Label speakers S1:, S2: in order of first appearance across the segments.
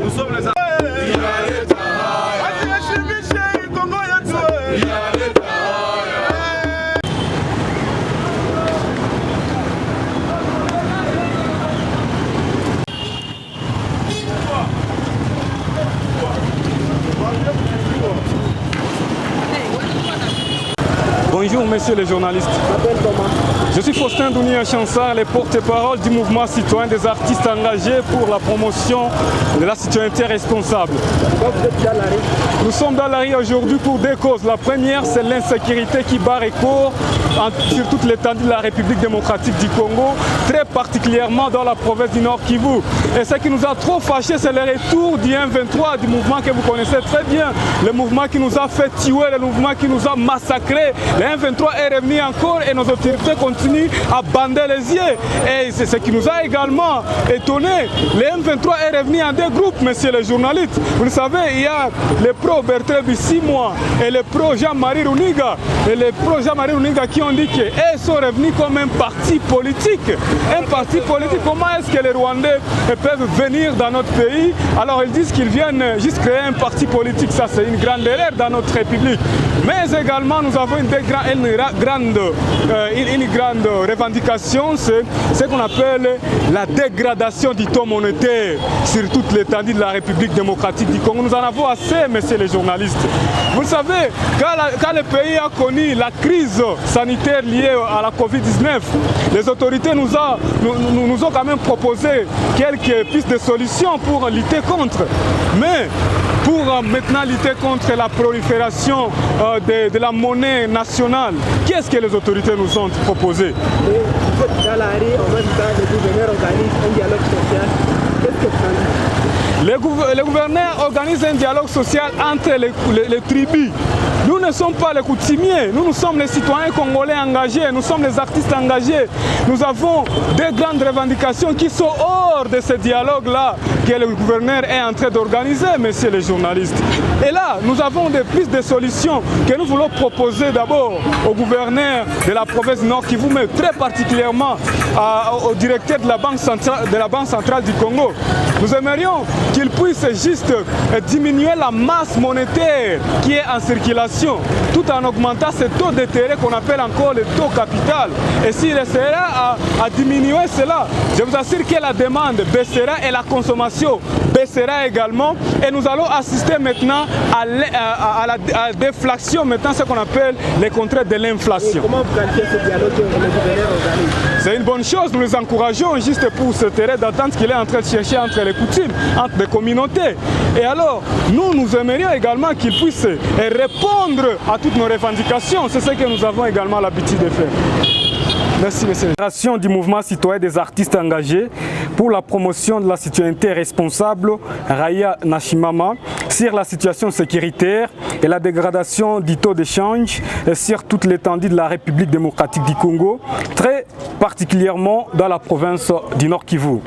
S1: Nous sommes les
S2: Bonjour messieurs les journalistes. Je suis Faustin Dounia Chansard, le porte-parole du mouvement citoyen des artistes engagés pour la promotion de la citoyenneté responsable. Nous sommes dans la rue aujourd'hui pour deux causes. La première, c'est l'insécurité qui bat record sur toute l'étendue de la République démocratique du Congo, très particulièrement dans la province du Nord Kivu. Et ce qui nous a trop fâché, c'est le retour du M23, du mouvement que vous connaissez très bien, le mouvement qui nous a fait tuer, le mouvement qui nous a massacrés. Le M23 est revenu encore et nos autorités continuent à bander les yeux. Et c'est ce qui nous a également étonné. Le M23 est revenu en deux groupes, messieurs les journalistes. Vous le savez, il y a les pro-Bertrand Bisimwa et les pro-Jean-Marie Runiga. Et les pro-Jean-Marie Runiga qui ont dit qu'ils sont revenus comme un parti politique. Un parti politique, comment est-ce que les Rwandais peuvent venir dans notre pays? Alors ils disent qu'ils viennent juste créer un parti politique. Ça, c'est une grande erreur dans notre République. Mais également, nous avons une grande revendication, c'est ce qu'on appelle la dégradation du taux monétaire sur toute l'étendue de la République démocratique du Congo. Nous en avons assez, messieurs les journalistes. Vous savez, quand le pays a connu la crise sanitaire liée à la Covid-19, les autorités nous ont quand même proposé quelques pistes de solutions pour lutter contre. Mais pour maintenant lutter contre la prolifération de la monnaie nationale, qu'est-ce que les autorités nous ont proposé?
S3: Vous êtes dans la rue, en même temps, le gouverneur organise un dialogue social. Qu'est-ce que ça dit?
S2: Le gouverneur organise un dialogue social entre les tribus. Nous ne sommes pas les coutumiers, nous sommes les citoyens congolais engagés, nous sommes les artistes engagés. Nous avons des grandes revendications qui sont hors de ce dialogue-là que le gouverneur est en train d'organiser, messieurs les journalistes. Et là, nous avons des pistes de solutions que nous voulons proposer d'abord au gouverneur de la province Nord Kivu, mais très particulièrement au directeur de la Banque centrale du Congo. Nous aimerions qu'il puisse juste diminuer la masse monétaire qui est en circulation, tout en augmentant ce taux d'intérêt qu'on appelle encore le taux capital. Et s'il essaiera à diminuer cela, je vous assure que la demande baissera et la consommation baissera également. Et nous allons assister maintenant à la déflation, maintenant ce qu'on appelle les contraires de l'inflation.
S3: Comment vous qualifiez ce dialogue que le gouverneur organise?
S2: C'est une bonne chose, nous les encourageons juste pour ce terrain d'attente qu'il est en train de chercher entre les coutumes, entre les communautés. Et alors, nous aimerions également qu'il puisse répondre à toutes nos revendications. C'est ce que nous avons également l'habitude de faire. Merci, monsieur. La fédération du mouvement citoyen des artistes engagés pour la promotion de la citoyenneté responsable, Raya Nashimama, sur la situation sécuritaire et la dégradation du taux d'échange sur toute l'étendue de la République démocratique du Congo, très particulièrement dans la province du Nord Kivu.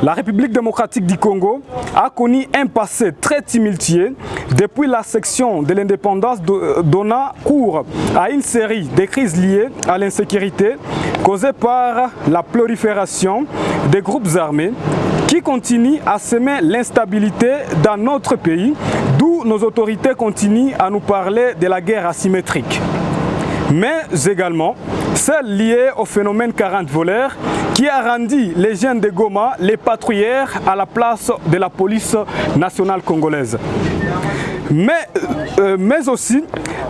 S2: La République démocratique du Congo a connu un passé très tumultueux depuis la section de l'indépendance donnant cours à une série de crises liées à l'insécurité causée par la prolifération des groupes armés, qui continue à semer l'instabilité dans notre pays, d'où nos autorités continuent à nous parler de la guerre asymétrique. Mais également celle liée au phénomène 40 voleurs qui a rendu les jeunes de Goma les patrouilleurs à la place de la police nationale congolaise. Mais aussi,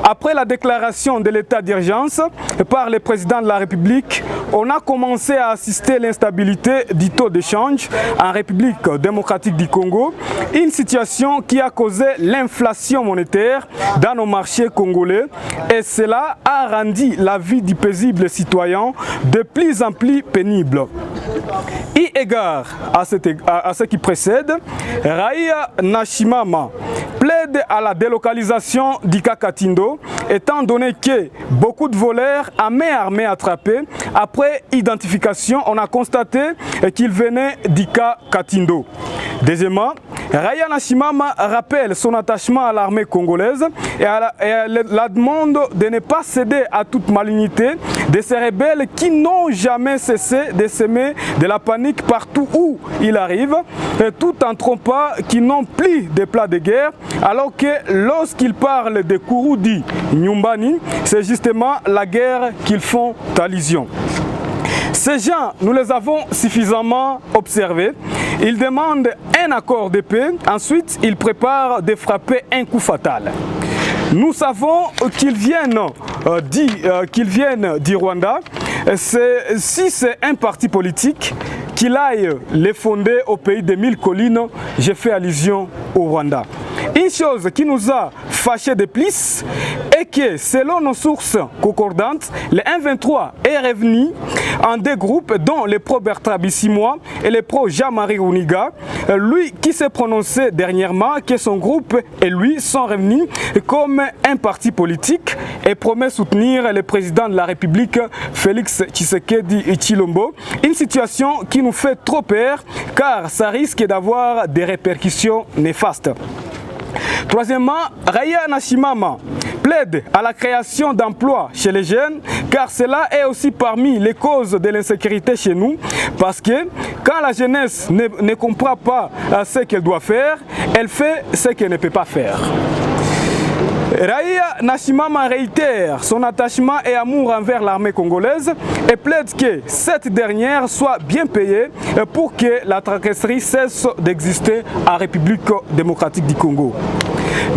S2: après la déclaration de l'état d'urgence par le président de la République, on a commencé à assister à l'instabilité du taux d'échange en République démocratique du Congo, une situation qui a causé l'inflation monétaire dans nos marchés congolais et cela a rendu la vie du paisible citoyen de plus en plus pénible. Eu égard à ce qui précède, Raia Nashimama plaide à la délocalisation du Katindo, étant donné que beaucoup de voleurs à main armée attrapés, après identification, on a constaté qu'ils venaient du Katindo. Deuxièmement, Raia Nashimama rappelle son attachement à l'armée congolaise et la demande de ne pas céder à toute malignité de ces rebelles qui n'ont jamais cessé de semer de la panique partout où ils arrivent, tout en trompant qu'ils n'ont plus de plats de guerre, alors que lorsqu'ils parlent de Kurudi Nyumbani, c'est justement la guerre qu'ils font allusion. Ces gens, nous les avons suffisamment observés. Ils demandent un accord de paix, ensuite ils préparent de frapper un coup fatal. Nous savons qu'ils viennent du Rwanda. Si c'est un parti politique, qu'il aille les fonder au pays des 1000 collines, j'ai fait allusion au Rwanda. Une chose qui nous a fâchés de plus est que, selon nos sources concordantes, le M23 est revenu en deux groupes, dont le pro-Bertrand Bissimois et le pro-Jean-Marie Runiga. Lui qui s'est prononcé dernièrement que son groupe et lui sont revenus comme un parti politique et promet soutenir le président de la République, Félix Tshisekedi Tshilombo. Une situation qui nous fait trop peur car ça risque d'avoir des répercussions néfastes. Troisièmement, Raia Nashimama plaide à la création d'emplois chez les jeunes car cela est aussi parmi les causes de l'insécurité chez nous parce que quand la jeunesse ne comprend pas ce qu'elle doit faire, elle fait ce qu'elle ne peut pas faire. Raia Nashimama réitère son attachement et amour envers l'armée congolaise et plaide que cette dernière soit bien payée pour que la tracasserie cesse d'exister en République démocratique du Congo.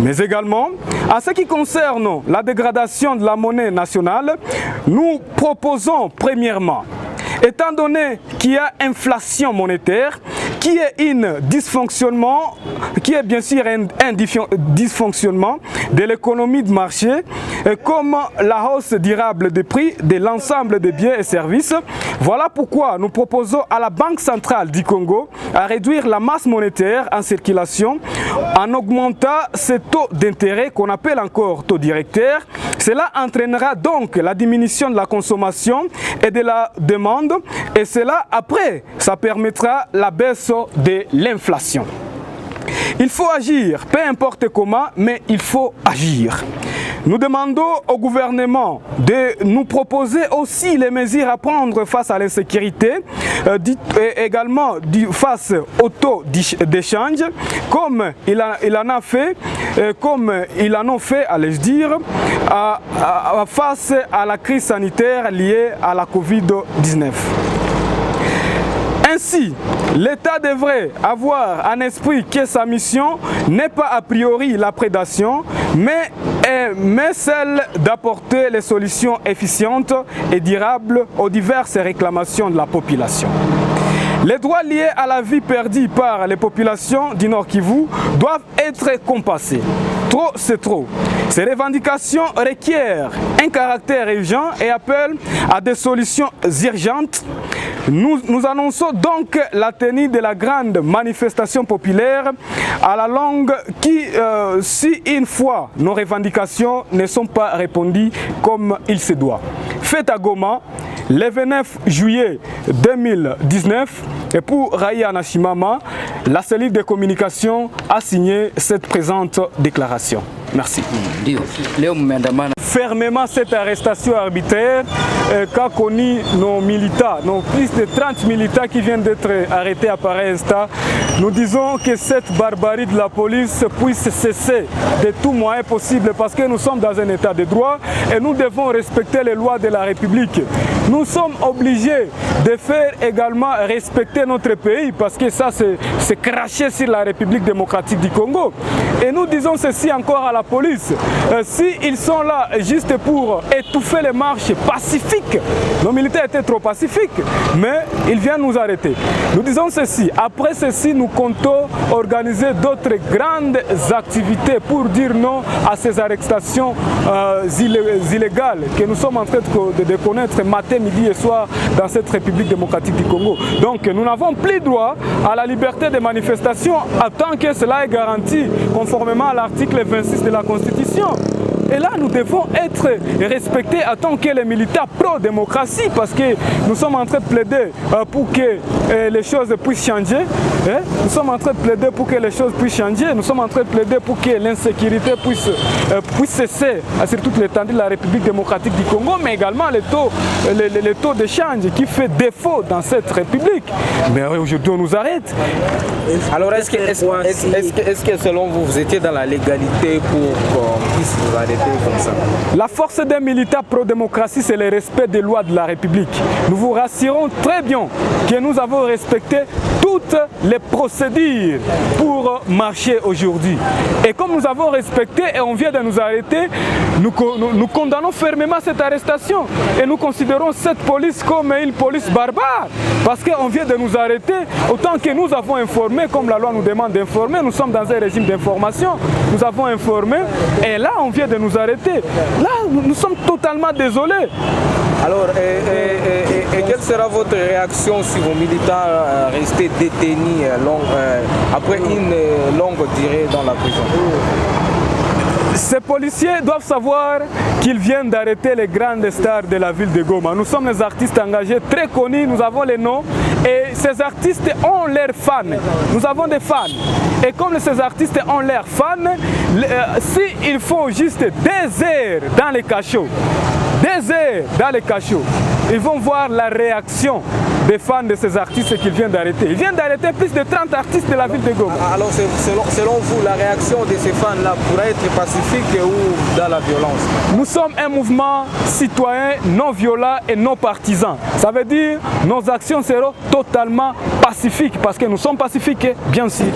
S2: Mais également, en ce qui concerne la dégradation de la monnaie nationale, nous proposons premièrement, étant donné qu'il y a inflation monétaire, qui est bien sûr un dysfonctionnement de l'économie de marché, comme la hausse durable des prix de l'ensemble des biens et services. Voilà pourquoi nous proposons à la Banque centrale du Congo à réduire la masse monétaire en circulation en augmentant ce taux d'intérêt qu'on appelle encore taux directeur. Cela entraînera donc la diminution de la consommation et de la demande et cela après, ça permettra la baisse de l'inflation. Il faut agir, peu importe comment, mais il faut agir. Nous demandons au gouvernement de nous proposer aussi les mesures à prendre face à l'insécurité, également face au taux d'échange, comme il en a fait, allais-je dire, face à la crise sanitaire liée à la Covid-19. Ainsi, l'État devrait avoir en esprit que sa mission n'est pas a priori la prédation, mais celle d'apporter les solutions efficientes et durables aux diverses réclamations de la population. Les droits liés à la vie perdue par les populations du Nord Kivu doivent être compensés. Trop, c'est trop. Ces revendications requièrent un caractère urgent et appellent à des solutions urgentes. Nous annonçons donc la tenue de la grande manifestation populaire à la longue qui, si une fois nos revendications ne sont pas répondues comme il se doit. Fête à Goma, le 29 juillet 2019, et pour Raia Nashimama, la cellule de communication a signé cette présente déclaration. Merci. fermement cette arrestation arbitraire qu'a connu nos militants, nos plus de 30 militants qui viennent d'être arrêtés à pareil instant. Nous disons que cette barbarie de la police puisse cesser de tout moyen possible parce que nous sommes dans un état de droit et nous devons respecter les lois de la République. Nous sommes obligés de faire également respecter notre pays parce que ça c'est cracher sur la République démocratique du Congo. Et nous disons ceci encore à la police. S'ils sont là juste pour étouffer les marches pacifiques, nos militaires étaient trop pacifiques, mais ils viennent nous arrêter. Nous disons ceci, après ceci nous comptons organiser d'autres grandes activités pour dire non à ces arrestations illégales que nous sommes en train de connaître matin, midi et soir dans cette République démocratique du Congo. Donc nous n'avons plus droit à la liberté de manifestation tant que cela est garanti conformément à l'article 26 de la Constitution. Et là, nous devons être respectés en tant que les militants pro-démocratie parce que nous sommes en train de plaider pour que les choses puissent changer. Nous sommes en train de plaider pour que les choses puissent changer. Nous sommes en train de plaider pour que l'insécurité puisse cesser sur toute l'étendue de la République démocratique du Congo, mais également les taux de change qui fait défaut dans cette République. Mais aujourd'hui, on nous arrête.
S1: Alors, est-ce que selon vous, vous étiez dans la légalité pour qu'on puisse vous arrêter comme ça?
S2: La force des militants pro-démocratie, c'est le respect des lois de la République. Nous vous rassurons très bien que nous avons respecté toutes les procédures pour marcher aujourd'hui. Et comme nous avons respecté et on vient de nous arrêter, nous condamnons fermement cette arrestation et nous considérons cette police comme une police barbare parce qu'on vient de nous arrêter autant que nous avons informé, comme la loi nous demande d'informer, nous sommes dans un régime d'information, nous avons informé et là on vient de nous arrêter. Là, nous sommes totalement désolés.
S1: Alors, et quelle sera votre réaction si vos militants restent détenus après une longue durée dans la prison?
S2: Ces policiers doivent savoir qu'ils viennent d'arrêter les grandes stars de la ville de Goma. Nous sommes des artistes engagés très connus, nous avons les noms et ces artistes ont leurs fans. Nous avons des fans. Et comme ces artistes ont leurs fans, s'ils font juste des heures dans les cachots, ils vont voir la réaction des fans de ces artistes qu'ils viennent d'arrêter. Ils viennent d'arrêter plus de 30 artistes de la ville de Goma.
S1: Alors selon vous, la réaction de ces fans-là pourrait être pacifique ou dans la violence?
S2: Nous sommes un mouvement citoyen non violent et non partisan. Ça veut dire que nos actions seront totalement pacifiques parce que nous sommes pacifiques, bien sûr.